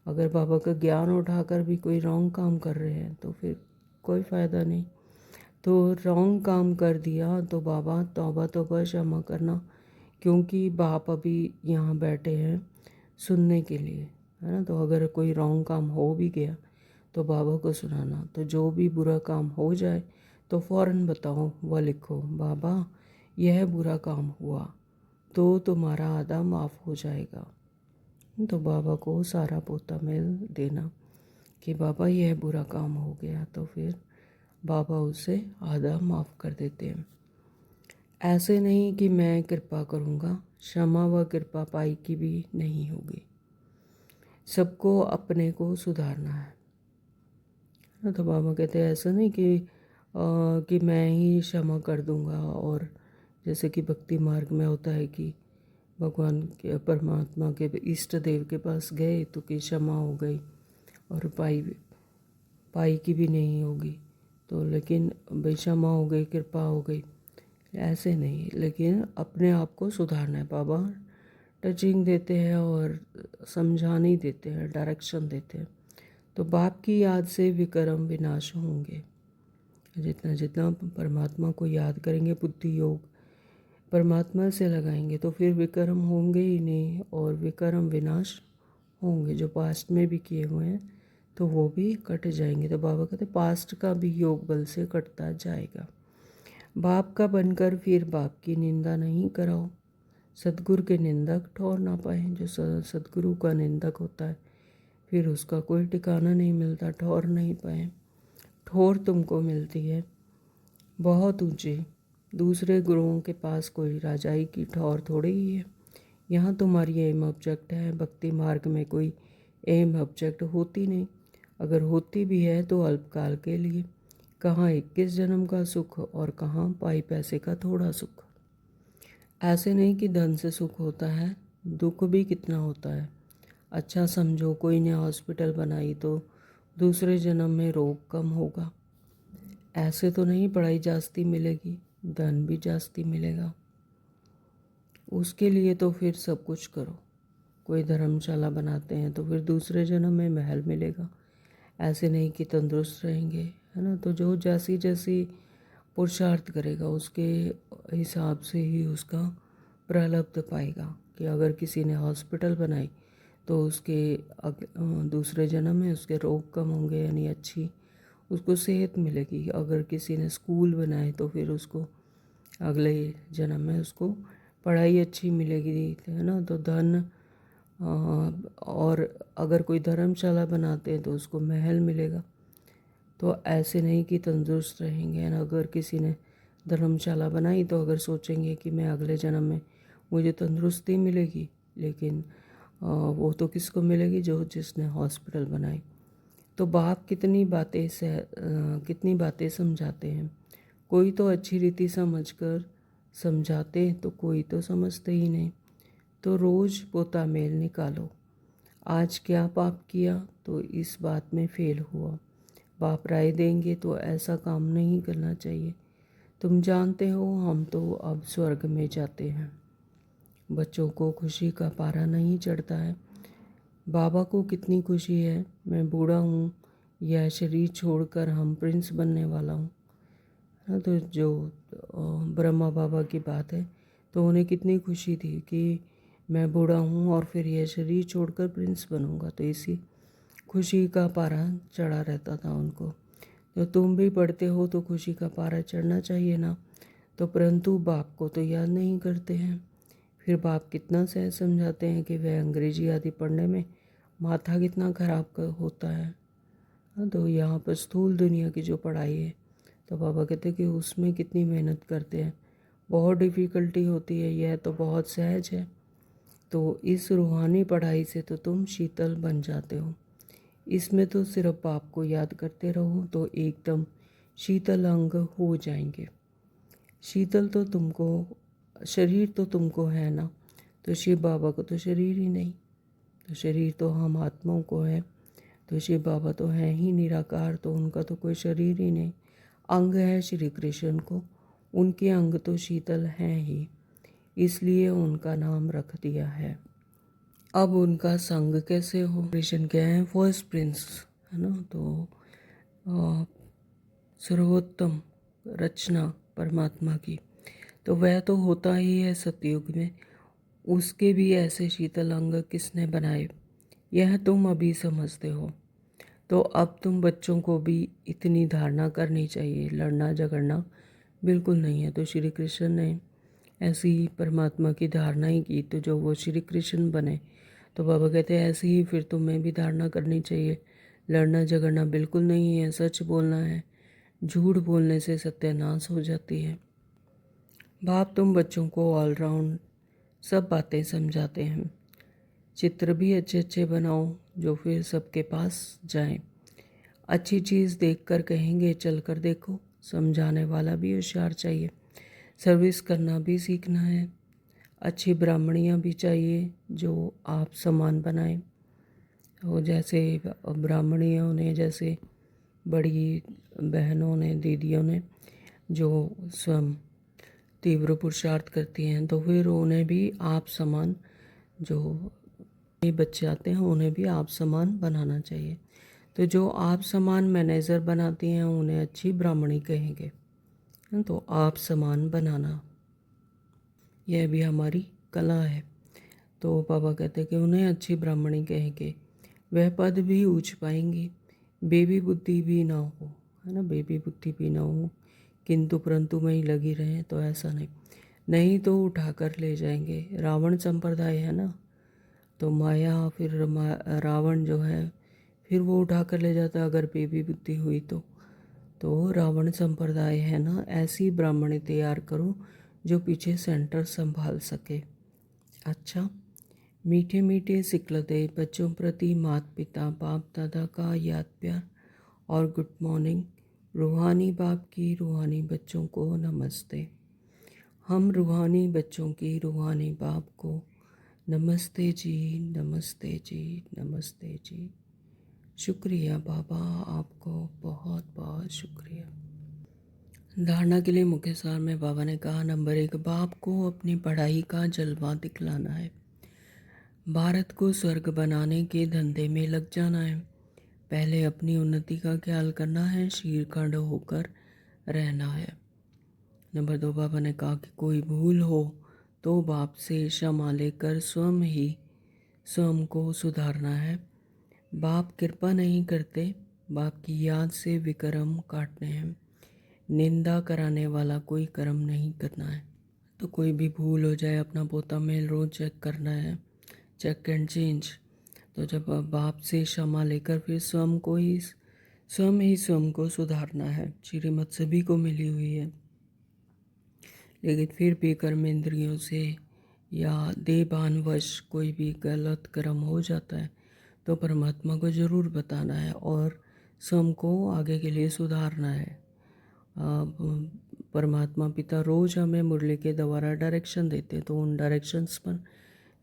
अगर बाबा का ज्ञान उठाकर भी कोई रॉन्ग काम कर रहे हैं तो फिर कोई फ़ायदा नहीं। तो रॉन्ग काम कर दिया तो बाबा तौबा तौबा क्षमा करना, क्योंकि बाप अभी यहाँ बैठे हैं सुनने के लिए, है ना। तो अगर कोई रॉन्ग काम हो भी गया तो बाबा को सुनाना, तो जो भी बुरा काम हो जाए तो फ़ौरन बताओ व लिखो, बाबा यह बुरा काम हुआ, तो तुम्हारा आधा माफ़ हो जाएगा। तो बाबा को सारा पोता मेल देना कि बाबा यह बुरा काम हो गया, तो फिर बाबा उसे आधा माफ़ कर देते हैं। ऐसे नहीं कि मैं कृपा करूँगा, क्षमा व कृपा पाई की भी नहीं होगी, सबको अपने को सुधारना है। तो बाबा कहते हैं ऐसा नहीं कि मैं ही क्षमा कर दूँगा, और जैसे कि भक्ति मार्ग में होता है कि भगवान के परमात्मा के इष्ट देव के पास गए तो कि क्षमा हो गई और पाई की भी नहीं होगी, तो लेकिन भाई क्षमा हो गई कृपा हो गई, ऐसे नहीं, लेकिन अपने आप को सुधारना है। बाबा टचिंग देते हैं और समझाने देते हैं, डायरेक्शन देते हैं। तो बाप की याद से विक्रम विनाश होंगे, जितना जितना परमात्मा को याद करेंगे, बुद्धि योग परमात्मा से लगाएंगे तो फिर विक्रम होंगे ही नहीं, और विक्रम विनाश होंगे जो पास्ट में भी किए हुए हैं तो वो भी कट जाएंगे। तो बाबा कहते पास्ट का भी योग बल से कटता जाएगा। बाप का बनकर फिर बाप की निंदा नहीं कराओ, सदगुरु के निंदक ठौर ना पाए। जो सदगुरु का निंदक होता है फिर उसका कोई ठिकाना नहीं मिलता, ठौर नहीं पाए। ठौर तुमको मिलती है बहुत ऊंची, दूसरे गुरुओं के पास कोई राजाई की ठौर थोड़ी ही है। यहाँ तुम्हारी एम ऑब्जेक्ट है, भक्ति मार्ग में कोई एम ऑब्जेक्ट होती नहीं, अगर होती भी है तो अल्पकाल के लिए। कहाँ 21 जन्म का सुख और कहाँ पाई पैसे का थोड़ा सुख। ऐसे नहीं कि धन से सुख होता है, दुख भी कितना होता है। अच्छा समझो कोई ने हॉस्पिटल बनाई तो दूसरे जन्म में रोग कम होगा, ऐसे तो नहीं पढ़ाई जास्ती मिलेगी, धन भी जास्ती मिलेगा। उसके लिए तो फिर सब कुछ करो। कोई धर्मशाला बनाते हैं तो फिर दूसरे जन्म में महल मिलेगा, ऐसे नहीं कि तंदुरुस्त रहेंगे, है ना। तो जो जैसी जैसी पुरुषार्थ करेगा उसके हिसाब से ही उसका प्रारब्ध पाएगा। कि अगर किसी ने हॉस्पिटल बनाई तो उसके दूसरे जन्म में उसके रोग कम होंगे, यानी अच्छी उसको सेहत मिलेगी। अगर किसी ने स्कूल बनाए तो फिर उसको अगले जन्म में उसको पढ़ाई अच्छी मिलेगी, है ना। तो धन, और अगर कोई धर्मशाला बनाते हैं तो उसको महल मिलेगा। तो ऐसे नहीं कि तंदुरुस्त रहेंगे। अगर किसी ने धर्मशाला बनाई तो अगर सोचेंगे कि मैं अगले जन्म में मुझे तंदुरुस्ती मिलेगी, लेकिन वो तो किसको मिलेगी जो जिसने हॉस्पिटल बनाई। तो बाप कितनी बातें समझाते हैं, कोई तो अच्छी रीति समझकर समझाते तो कोई तो समझते ही नहीं। तो रोज़ पोता मेल निकालो, आज क्या पाप किया तो इस बात में फेल हुआ। बाप राय देंगे तो ऐसा काम नहीं करना चाहिए, तुम जानते हो हम तो अब स्वर्ग में जाते हैं। बच्चों को खुशी का पारा नहीं चढ़ता है। बाबा को कितनी खुशी है, मैं बूढ़ा हूँ, यह शरीर छोड़कर हम प्रिंस बनने वाला हूँ। तो जो ब्रह्मा बाबा की बात है, तो उन्हें कितनी खुशी थी कि मैं बूढ़ा हूँ और फिर यह शरीर छोड़कर प्रिंस बनूंगा। तो इसी खुशी का पारा चढ़ा रहता था उनको। तो तुम भी पढ़ते हो तो खुशी का पारा चढ़ना चाहिए ना। तो परंतु बाप को तो याद नहीं करते हैं। फिर बाप कितना सहज समझाते हैं कि वह अंग्रेजी आदि पढ़ने में माथा कितना खराब होता है। हाँ, तो यहाँ पर स्थूल दुनिया की जो पढ़ाई है, तो बाबा कहते हैं कि उसमें कितनी मेहनत करते हैं, बहुत डिफ़िकल्टी होती है, यह तो बहुत सहज है। तो इस रूहानी पढ़ाई से तो तुम शीतल बन जाते हो। इसमें तो सिर्फ बाप को याद करते रहो तो एकदम शीतल अंग हो जाएंगे। शीतल तो तुमको, शरीर तो तुमको है ना, तो शिव बाबा को तो शरीर ही नहीं, तो शरीर तो हम आत्माओं को है। तो शिव बाबा तो हैं ही निराकार, तो उनका तो कोई शरीर ही नहीं। अंग है श्री कृष्ण को, उनके अंग तो शीतल हैं ही, इसलिए उनका नाम रख दिया है। अब उनका संग कैसे हो? कृष्ण क्या है? फर्स्ट प्रिंस है ना, तो सर्वोत्तम रचना परमात्मा की, तो वह तो होता ही है सतयुग में। उसके भी ऐसे शीतल अंग किसने बनाए, यह तुम अभी समझते हो। तो अब तुम बच्चों को भी इतनी धारणा करनी चाहिए, लड़ना झगड़ना बिल्कुल नहीं है। तो श्री कृष्ण ने ऐसी ही परमात्मा की धारणा ही की, तो जो वो श्री कृष्ण बने। तो बाबा कहते हैं ऐसे ही फिर तुम्हें भी धारणा करनी चाहिए, लड़ना झगड़ना बिल्कुल नहीं है, सच बोलना है, झूठ बोलने से सत्यानाश हो जाती है। बाप तुम बच्चों को ऑलराउंड सब बातें समझाते हैं। चित्र भी अच्छे अच्छे बनाओ जो फिर सबके पास जाएं। अच्छी चीज़ देखकर कहेंगे चल कर देखो। समझाने वाला भी होशियार चाहिए, सर्विस करना भी सीखना है। अच्छी ब्राह्मणियाँ भी चाहिए जो आप समान बनाएं। और जैसे ब्राह्मणियों ने, जैसे बड़ी बहनों ने, दीदियों ने जो स्वयं तीव्र पुरुषार्थ करती हैं, तो फिर उन्हें भी आप समान, जो बच्चे आते हैं उन्हें भी आप समान बनाना चाहिए। तो जो आप समान मैनेजर बनाती हैं उन्हें अच्छी ब्राह्मणी कहेंगे। तो आप समान बनाना यह भी हमारी कला है। तो बाबा कहते हैं कि उन्हें अच्छी ब्राह्मणी कहेंगे, वह पद भी ऊंच पाएंगी। बेबी बुद्धि भी ना हो, है ना, बेबी बुद्धि भी ना हो, किंतु परंतु में ही लगी रहें, तो ऐसा नहीं, नहीं तो उठा कर ले जाएंगे। रावण संप्रदाय है ना, तो माया फिर रावण जो है फिर वो उठा कर ले जाता अगर बेबी बुद्धि हुई तो रावण संप्रदाय है ना, ऐसी ब्राह्मणी तैयार करो जो पीछे सेंटर संभाल सके। अच्छा, मीठे मीठे सिकलते बच्चों प्रति माता पिता बाप दादा का याद प्यार और गुड मॉर्निंग। रूहानी बाप की रूहानी बच्चों को नमस्ते। हम रूहानी बच्चों की रूहानी बाप को नमस्ते जी, नमस्ते जी, नमस्ते जी। शुक्रिया बाबा, आपको बहुत बहुत शुक्रिया। धारणा के लिए मुख्य सार में बाबा ने कहा, नंबर 1, बाप को अपनी पढ़ाई का जलवा दिखलाना है। भारत को स्वर्ग बनाने के धंधे में लग जाना है। पहले अपनी उन्नति का ख्याल करना है, शीरखंड होकर रहना है। नंबर 2, बाबा ने कहा कि कोई भूल हो तो बाप से क्षमा लेकर स्वयं को सुधारना है। बाप कृपा नहीं करते, बाप की याद से विक्रम काटने हैं। निंदा कराने वाला कोई कर्म नहीं करना है। तो कोई भी भूल हो जाए, अपना पोता मेल रोज चेक करना है, चेक एंड चेंज। तो जब बाप से क्षमा लेकर फिर स्वयं ही स्वयं को सुधारना है। श्रीमत सभी को मिली हुई है, लेकिन फिर भी कर्म इंद्रियों से या देभानवश कोई भी गलत कर्म हो जाता है तो परमात्मा को ज़रूर बताना है और स्वयं को आगे के लिए सुधारना है। परमात्मा पिता रोज़ हमें मुरली के द्वारा डायरेक्शन देते, तो उन डायरेक्शंस पर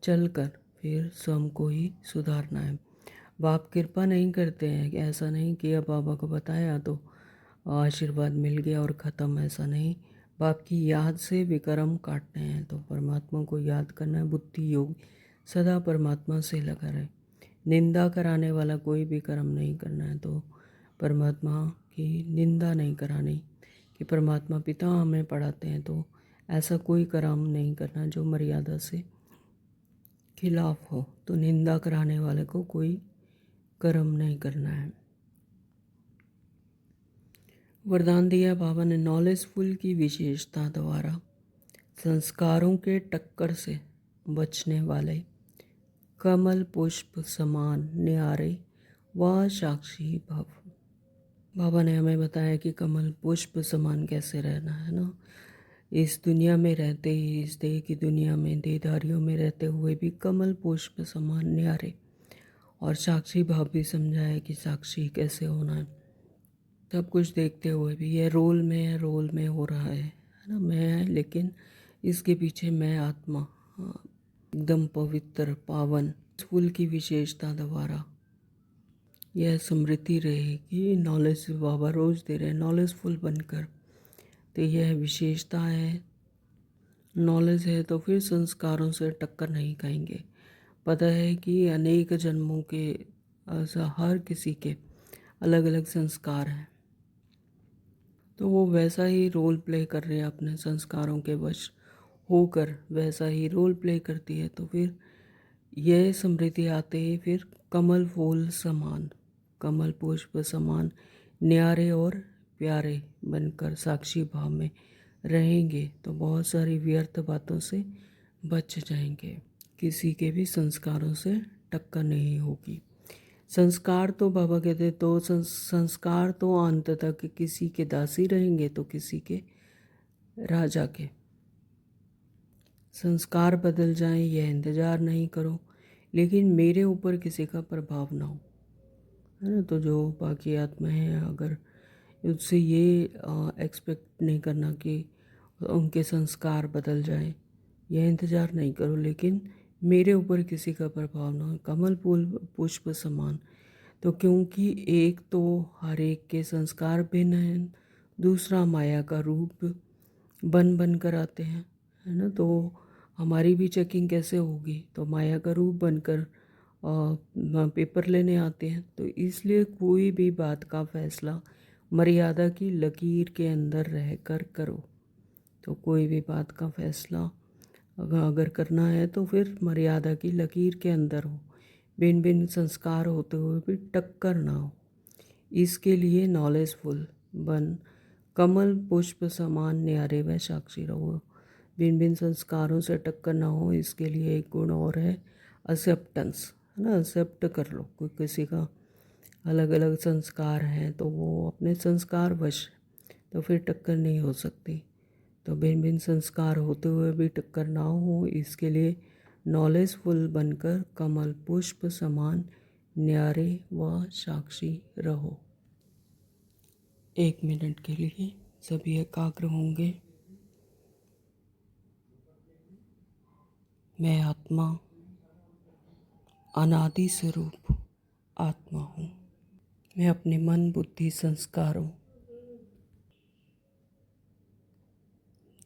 चलकर फिर स्वयं को ही सुधारना है। बाप कृपा नहीं करते हैं, ऐसा नहीं कि अब बाबा को बताया तो आशीर्वाद मिल गया और ख़त्म, ऐसा नहीं। बाप की याद से विक्रम काटने हैं, तो परमात्मा को याद करना है। बुद्धि योग सदा परमात्मा से लगा रहे। निंदा कराने वाला कोई भी कर्म नहीं करना है, तो परमात्मा की निंदा नहीं करानी, कि परमात्मा पिता हमें पढ़ाते हैं तो ऐसा कोई कर्म नहीं करना जो मर्यादा से खिलाफ हो। तो निंदा कराने वाले को कोई कर्म नहीं करना है। वरदान दिया बाबा ने नॉलेजफुल की विशेषता द्वारा संस्कारों के टक्कर से बचने वाले कमल पुष्प समान न्यारे व साक्षी भव। बाबा ने हमें बताया कि कमल पुष्प समान कैसे रहना है ना, इस दुनिया में रहते ही, इस देह की दुनिया में देहधारियों में रहते हुए भी कमल पुष्प समान न्यारे, और साक्षी भाव भी समझाया कि साक्षी कैसे होना है। सब कुछ देखते हुए भी ये रोल में है, रोल में हो रहा है ना, मैं है, लेकिन इसके पीछे मैं आत्मा एकदम पवित्र पावन फूल की विशेषता द्वारा यह स्मृति रहेगी। नॉलेज बाबा रोज दे रहे, नॉलेजफुल बनकर, तो यह विशेषता है। नॉलेज है तो फिर संस्कारों से टक्कर नहीं खाएंगे। पता है कि अनेक जन्मों के ऐसा हर किसी के अलग अलग संस्कार हैं, तो वो वैसा ही रोल प्ले कर रहे हैं, अपने संस्कारों के वश होकर वैसा ही रोल प्ले करती है। तो फिर यह समृद्धि आते ही फिर कमल फूल समान, कमल पुष्प समान न्यारे और प्यारे बनकर साक्षी भाव में रहेंगे, तो बहुत सारी व्यर्थ बातों से बच जाएंगे, किसी के भी संस्कारों से टक्कर नहीं होगी। संस्कार तो बाबा कहते तो संस्कार तो अंत तक किसी के दासी रहेंगे तो किसी के राजा के। संस्कार बदल जाएं यह इंतज़ार नहीं करो, लेकिन मेरे ऊपर किसी का प्रभाव ना हो, है ना। तो जो बाकी आत्माएं हैं, अगर उससे ये एक्सपेक्ट नहीं करना कि उनके संस्कार बदल जाएं, यह इंतज़ार नहीं करो, लेकिन मेरे ऊपर किसी का प्रभाव ना हो। कमल फूल पुष्प समान, तो क्योंकि एक तो हर एक के संस्कार भिन्न हैं, दूसरा माया का रूप बन कर आते हैं, है ना। तो हमारी भी चेकिंग कैसे होगी, तो माया का रूप बनकर पेपर लेने आते हैं। तो इसलिए कोई भी बात का फैसला मर्यादा की लकीर के अंदर रहकर करो। तो कोई भी बात का फैसला अगर करना है तो फिर मर्यादा की लकीर के अंदर हो, भिन्न भिन्न संस्कार होते हुए भी टक्कर ना हो। इसके लिए नॉलेजफुल बन कमल पुष्प समान न्यारे व साक्षी रहो। भिन्न भिन्न संस्कारों से टक्कर ना हो, इसके लिए एक गुण और है, एक्सेप्टेंस, है ना। एक्सेप्ट कर लो, कोई किसी का अलग अलग संस्कार हैं तो वो अपने संस्कार वश, तो फिर टक्कर नहीं हो सकती। तो भिन्न भिन्न संस्कार होते हुए भी टक्कर ना हो, इसके लिए नॉलेजफुल बनकर कमल पुष्प समान न्यारे व साक्षी रहो। 1 मिनट के लिए सभी एकाग्र होंगे। मैं आत्मा, अनादि स्वरूप आत्मा हूँ। मैं अपने मन बुद्धि संस्कारों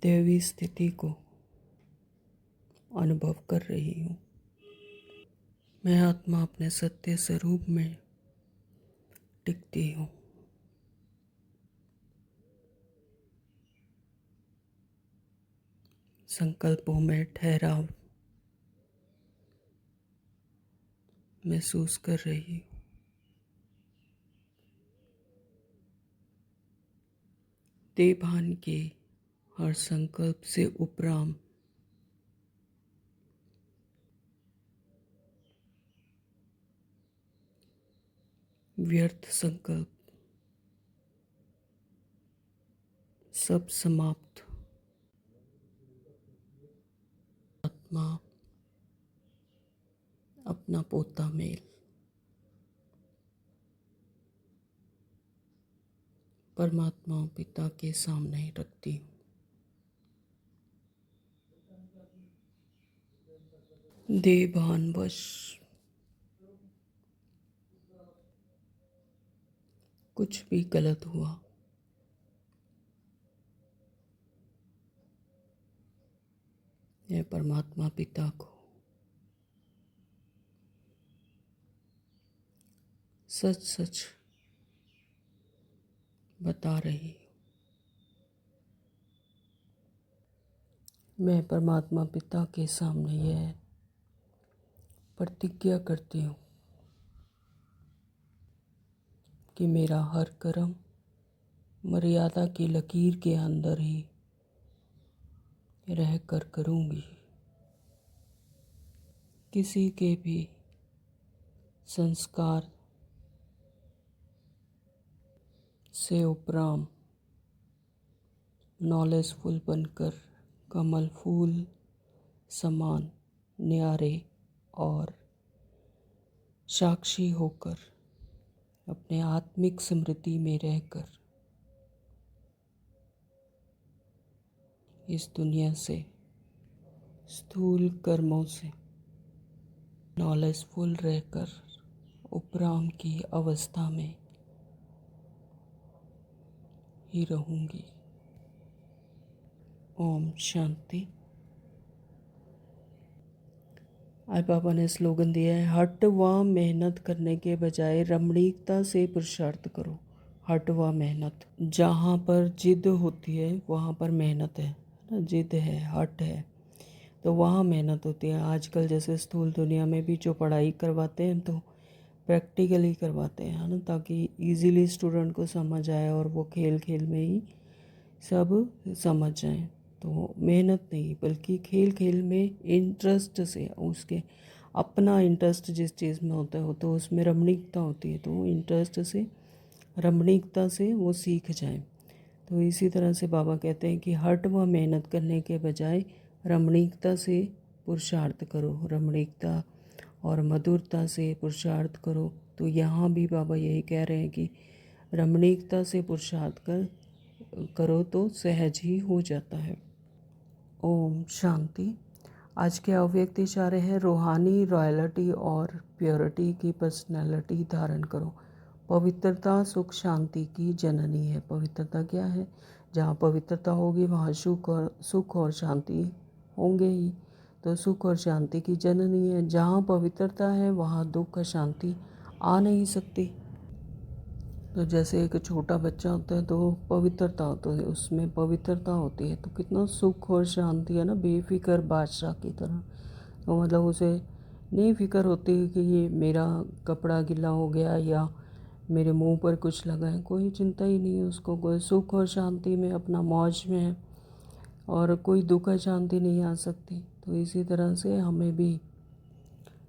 दैवी स्थिति को अनुभव कर रही हूँ। मैं आत्मा अपने सत्य स्वरूप में टिकती हूँ। संकल्पों में ठहराव महसूस कर रही हूँ। देभान के हर संकल्प से उपराम व्यर्थ संकल्प सब समाप्त। आत्मा अपना पोता मेल परमात्मा पिता के सामने रखती हूँ। देभानवश कुछ भी गलत हुआ, मैं परमात्मा पिता को सच सच बता रही हूँ। मैं परमात्मा पिता के सामने यह प्रतिज्ञा करती हूँ कि मेरा हर कर्म मर्यादा की लकीर के अंदर ही रहकर करूँगी। किसी के भी संस्कार से उपराम नॉलेजफुल बनकर कमल फूल समान न्यारे और साक्षी होकर अपने आत्मिक स्मृति में रहकर इस दुनिया से स्थूल कर्मों से नॉलेजफुल रहकर उपराम की अवस्था में ही रहूंगी। ओम शांति। आज बाबा ने स्लोगन दिया है, हट व मेहनत करने के बजाय रमणीकता से पुरुषार्थ करो। हट व मेहनत, जहाँ पर जिद होती है वहाँ पर मेहनत है ना। जिद है, हट है, तो वहाँ मेहनत होती है। आजकल जैसे स्थूल दुनिया में भी जो पढ़ाई करवाते हैं तो प्रैक्टिकली करवाते हैं, है ना, ताकि इजीली स्टूडेंट को समझ आए और वो खेल खेल में ही सब समझ जाए। तो मेहनत नहीं बल्कि खेल खेल में इंटरेस्ट से, उसके अपना इंटरेस्ट जिस चीज़ में होता है तो उसमें रमणीकता होती है, तो इंटरेस्ट से रमणीकता से वो सीख जाए। तो इसी तरह से बाबा कहते हैं कि हट व मेहनत करने के बजाय रमणीकता से पुरुषार्थ करो, रमणीकता और मधुरता से पुरुषार्थ करो। तो यहाँ भी बाबा यही कह रहे हैं कि रमणीकता से पुरुषार्थ करो तो सहज ही हो जाता है। ओम शांति। आज के अव्यक्त इशारे हैं, रूहानी रॉयल्टी और प्योरिटी की पर्सनैलिटी धारण करो। पवित्रता सुख शांति की जननी है। पवित्रता क्या है? जहाँ पवित्रता होगी वहाँ सुख और शांति होंगे ही। तो सुख और शांति की जननी है। जहाँ पवित्रता है वहाँ दुख शांति आ नहीं सकती। तो जैसे एक छोटा बच्चा होता है तो पवित्रता होती है, उसमें पवित्रता होती है तो कितना सुख और शांति है ना, बेफिक्र बादशाह की तरह। तो मतलब उसे नहीं फिक्र होती कि ये मेरा कपड़ा गीला हो गया या मेरे मुंह पर कुछ लगा है, कोई चिंता ही नहीं है उसको। कोई सुख और शांति में अपना मौज में है और कोई दुख शांति नहीं आ सकती। तो इसी तरह से हमें भी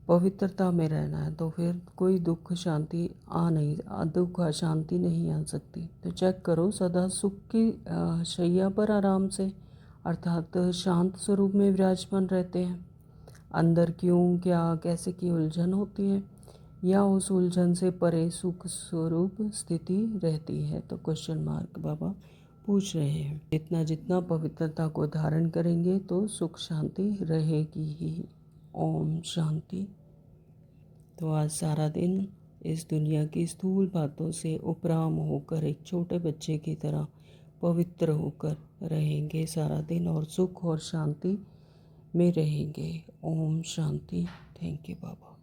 पवित्रता में रहना है, तो फिर कोई दुख शांति दुख शांति नहीं आ सकती। तो चेक करो, सदा सुख की शैया पर आराम से अर्थात शांत स्वरूप में विराजमान रहते हैं। अंदर क्यों क्या कैसे की उलझन होती है या उस उलझन से परे सुख स्वरूप स्थिति रहती है। तो क्वेश्चन मार्क बाबा पूछ रहे हैं। जितना जितना पवित्रता को धारण करेंगे तो सुख शांति रहेगी ही। ओम शांति। तो आज सारा दिन इस दुनिया की स्थूल बातों से उपराम होकर एक छोटे बच्चे की तरह पवित्र होकर रहेंगे सारा दिन और सुख और शांति में रहेंगे। ओम शांति। Thank you Baba.